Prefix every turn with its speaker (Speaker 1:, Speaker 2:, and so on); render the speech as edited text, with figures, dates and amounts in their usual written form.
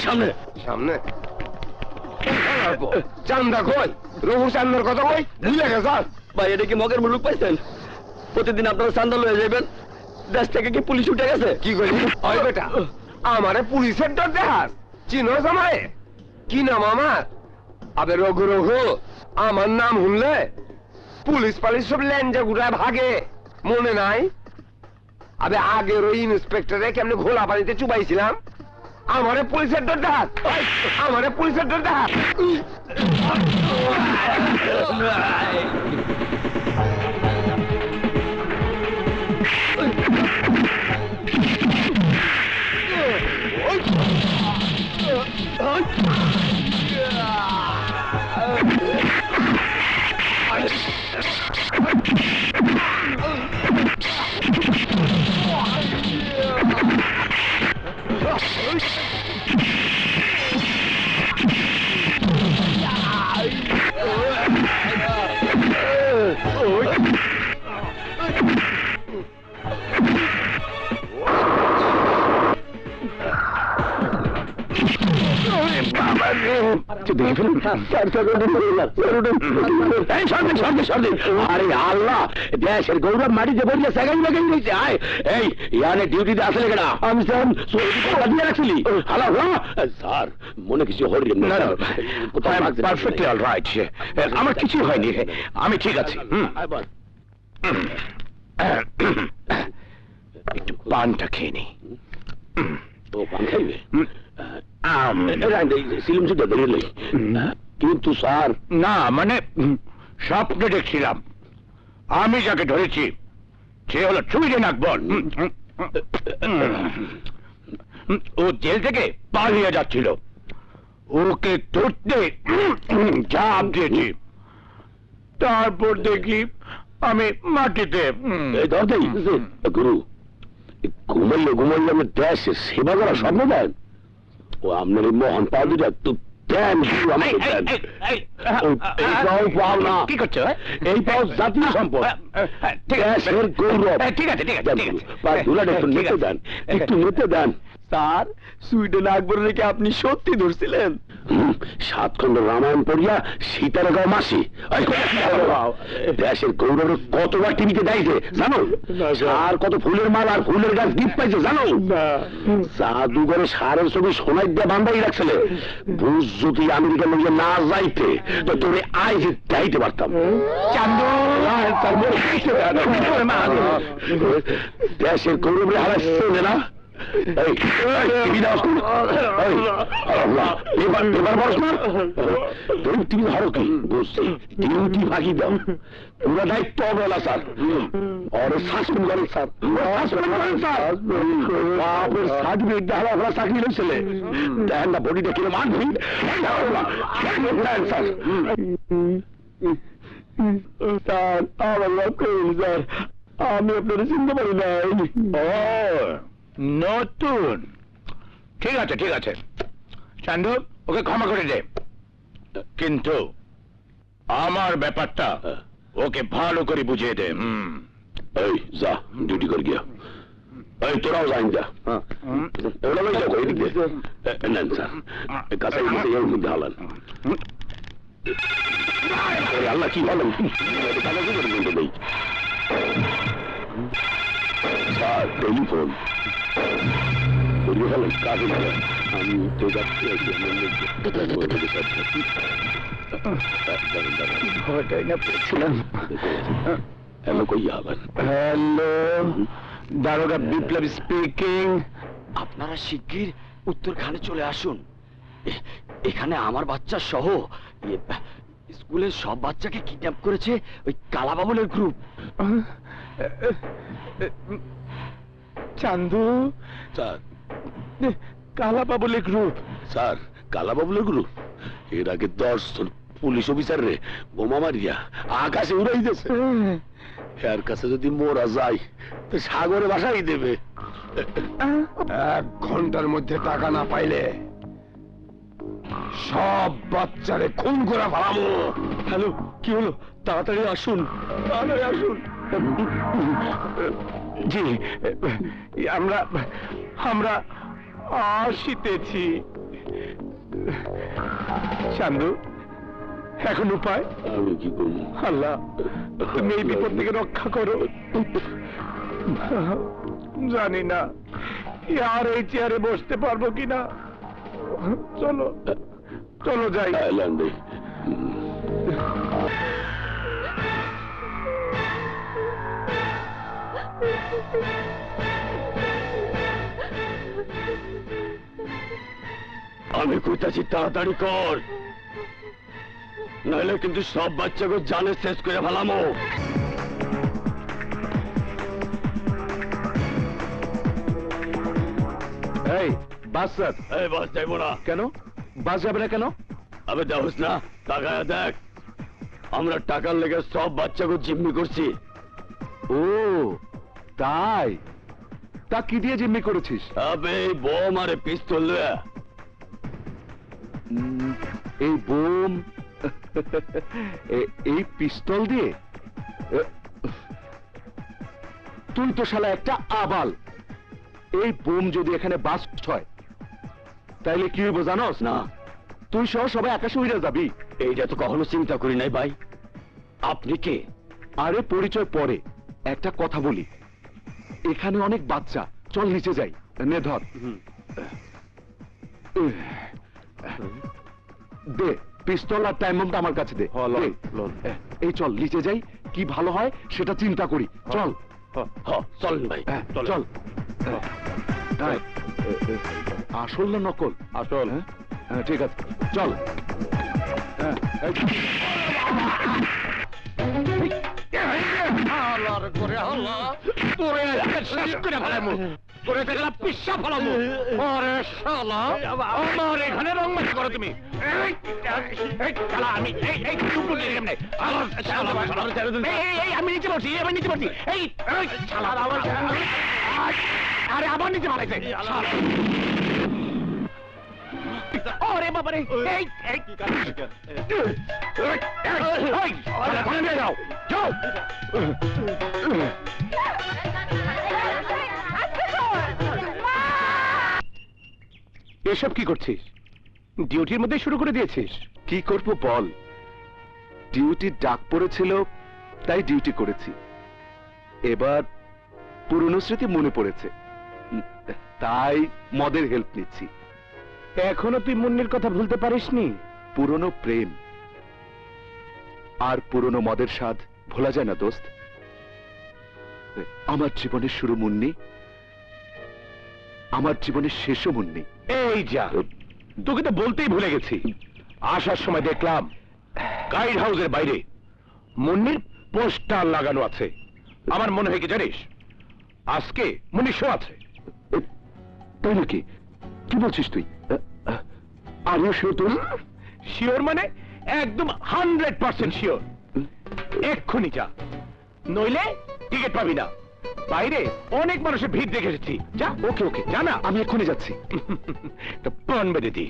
Speaker 1: সামনে সামনে চান্দা কই রঘু চান্দার কথা কই ভুলে গেছ ভাই? এটা কি মগের মুলুক পাইছেন? প্রতিদিন আপনারা চান্দা লয়ে যাবেন, দেশ থেকে কি পুলিশ উঠে গেছে? কি করি ওই বেটা, আমারে পুলিশের ডর দেখাস? চিনো জামাই? কি নাম আমার? আবে রঘু রঘু, আমার নাম শুনলে পুলিশ পালিশ সব ল্যাঞ্জা গুড়ায় ভাগে, মনে নাই? আবে আগের ওই ইন্সপেক্টরে কেমনে ঘোলা পানিতে চুবাইছিলাম? আমারে পুলিশের ডর দেখাস? আমারে পুলিশের ডর দেখাস?
Speaker 2: আরে আল্লাহ, দেশের গৌরব মাটিতে বলিয়া সেগাই লাগাই রয়েছে। আয় এই ইয়ানে ডিউটিতে আসলে কেনা? আমি দিয়ে রাখছিলি। হ্যালো স্যার, মনে কিছু হল? পারফেক্টলি অল রাইট, আমার কিছু হয়নি, আমি ঠিক আছি। একটু পানটা খেয়ে নি। ও পান খাইবে? কিন্তু স্যার, না মানে স্বপ্নে দেখছিলাম আমি যাকে ধরেছি সে হলো সুইডেন আকবর। ও জেল থেকে পালিয়ে যাচ্ছিল, ওকে ধরতে ঝাঁপ দিয়েছি, তারপর দেখি আমি মাটিতে। গুরু, ঘুমাইলে ঘুমাইলে আমি দেশের সেবা করা স্বপ্ন দেন? ও আপনার এই মহান পা দুটা তো দেন, কি করছো? এই পাও জাতীয় সম্পদ, দেশের গৌরব। ঠিক আছে ঠিক আছে একটু নিতে দেন, একটু নিতে দেন। স্যার, সুইডেন আকবরের কি আপনি সত্যি ধরছিলেন? 7 খন্ড রামায়ণ পড়িয়া সীতার গাও মাসি দেশের গৌরবের কতবার টিভিতে দেয়ছে জানো? আর কত ফুলের মাল আর ফুলের গাছ গিফট পাইছে জানো? জাদুঘরে সারের ছবি সোনাই দিয়ে বান্ধাই রাখছিল। বুঝ যদি আমেরিকা লোক না যাইতে তো তোরে আই যাইতে পারতাম। চান্দু দেশের গৌরবের হারাইছে না? পুরা দায়িত্ব অবহেলা স্যার, শাসন করেন স্যার, সার্টিফিকেট দেওয়া আপনার চাকরি হয়েছিলে দেখেন না, বডিটা কিনে মানবি স্যার। স্যার আমার স্যার, আমি আপনারা চিনতে পারি নাই। নতুন, ঠিক আছে ঠিক আছে চান্দু, ওকে ক্ষমা করে দে, কিন্তু আমার ব্যাপারটা ওকে ভালো করে বুঝিয়ে দে। এই যা ডিউটি করে গিয়া, এই তোরাও যাইন যা। নেন স্যার, কাছাই মধ্যে হালান। আল্লাহ কি বলেন স্যার, টেলিফোন কাজে আমি তো যাচ্ছি। হ্যালো, কই যাবেন? হ্যালো, দারোগা বিপ্লব স্পিকিং।
Speaker 3: আপনারা শিগগির উত্তরখানে চলে আসুন। এখানে আমার বাচ্চা সহ স্কুলের সব বাচ্চাকে কিডন্যাপ করেছে ওই কালাবাবুলের গ্রুপ।
Speaker 2: চান্দু, কালাবাবুলের গ্রুপ? স্যার, কালাবাবুলের গ্রুপ এর আগে 10 জন পুলিশ অফিসার রে বোমা মারিয়া আকাশে উড়াই দিয়েছে। এর কাছে যদি মোরা যাই তো সাগরে ভাসাই দেবে।
Speaker 1: 1 ঘন্টার মধ্যে টাকা না পাইলে সব বাচ্চারে খুন করে ফেলামো।
Speaker 3: হ্যালো, কি হলো? তাড়াতাড়ি আসুন, তাড়াতাড়ি আসুন।
Speaker 2: জি, আমরা আমরা আসিতেছি। চান্দু, এখন উপায়?
Speaker 1: আমি কি করবো?
Speaker 2: আল্লাহ, তুমি এই বিপদ থেকে রক্ষা করো। জানি না আর এই চেয়ারে বসতে পারবো কিনা। চলো চলো যাই।
Speaker 1: আমি কইতাছি তাড়াতাড়ি কর, নাহলে কিন্তু সব বাচ্চাকে জানে শেষ করে ফেলামো।
Speaker 2: এই বাস স্যার।
Speaker 1: এই বাস যাইবো না।
Speaker 2: কেন বাস যাবে না কেন?
Speaker 1: আবে দেখোস না, তাকায় দেখ, আমরা টাকার লেগে সব বাচ্চাকে জিম্মি করছি।
Speaker 2: ও তাই? তা কি দিয়ে জিম্মি করেছিস?
Speaker 1: আবে এই বোম আরে পিস্তল লয়ে।
Speaker 2: এই বোম এই পিস্তল দিয়ে? তুই তো শালা একটা আবাল। এই বোম যদি এখানে বাস্ট হয় তাইলে কি হইব জানোস?
Speaker 1: না,
Speaker 2: তুই সহ সবাই আকাশে উড়ে যাবি।
Speaker 1: এইটা তো কখনো চিন্তা করি নাই ভাই। আপনি কে?
Speaker 2: আরে পরিচয় পরে, একটা কথা বলি। এখানে অনেক বাচ্চা, চল নিচে যাই। নে ধর। দে পিস্তল আর টাইম বোমটা আমার কাছে দে। দে। এই চল নিচে যাই, কি ভালো হয় সেটা চিন্তা করি। চল
Speaker 1: চল ভাই,
Speaker 2: চল। হ্যাঁ, আসল না নকল?
Speaker 1: আসল।
Speaker 2: হ্যাঁ ঠিক আছে, চল। হ্যাঁ,
Speaker 3: আমার এখানে রংবাজি করো তুমি। আমি নিচে পড়ছি, আমি নিচে পড়ছি। এই আরে আবার নিচে পালাইছে। ওরে বাবারে, এই যাও যাও।
Speaker 2: এসব কি করছিস? ডিউটির মধ্যে শুরু করে দিয়েছিস? কি করব বল, ডিউটির ডাক পড়েছিল তাই ডিউটি করেছি। এবার পুরনো স্মৃতি মনে পড়েছে, তাই মদের হেল্প নিচ্ছি। এখনো তুই মুন্নির কথা ভুলতে পারিসনি? পুরনো প্রেম আর পুরনো মদের স্বাদ ভোলা যায় না দোস্ত। আমার জীবনের শুরু মুন্নি, আমার জীবনের শেষও মুন্নি। এই যা, তোকে তো বলতেই ভুলে গেছি। আসার সময় দেখলাম গাইড হাউসের বাইরে মুন্নির পোস্টার লাগানো আছে। আমার মনে হয় কি জানিস, আজকে মুন্নির শো আছে। তাই নাকি? কি বলছিস তুই? Are you sure? তুই শিওর মানে একদম 100% শিওর। এক্ষুনি যা, নইলে টিকিট পাবি না। বাইরে অনেক মানুষের ভিড় দেখে এসেছি। যা। ওকে ওকে, জানা, আমি এক্ষুনি যাচ্ছি। পান বেঁধে দি।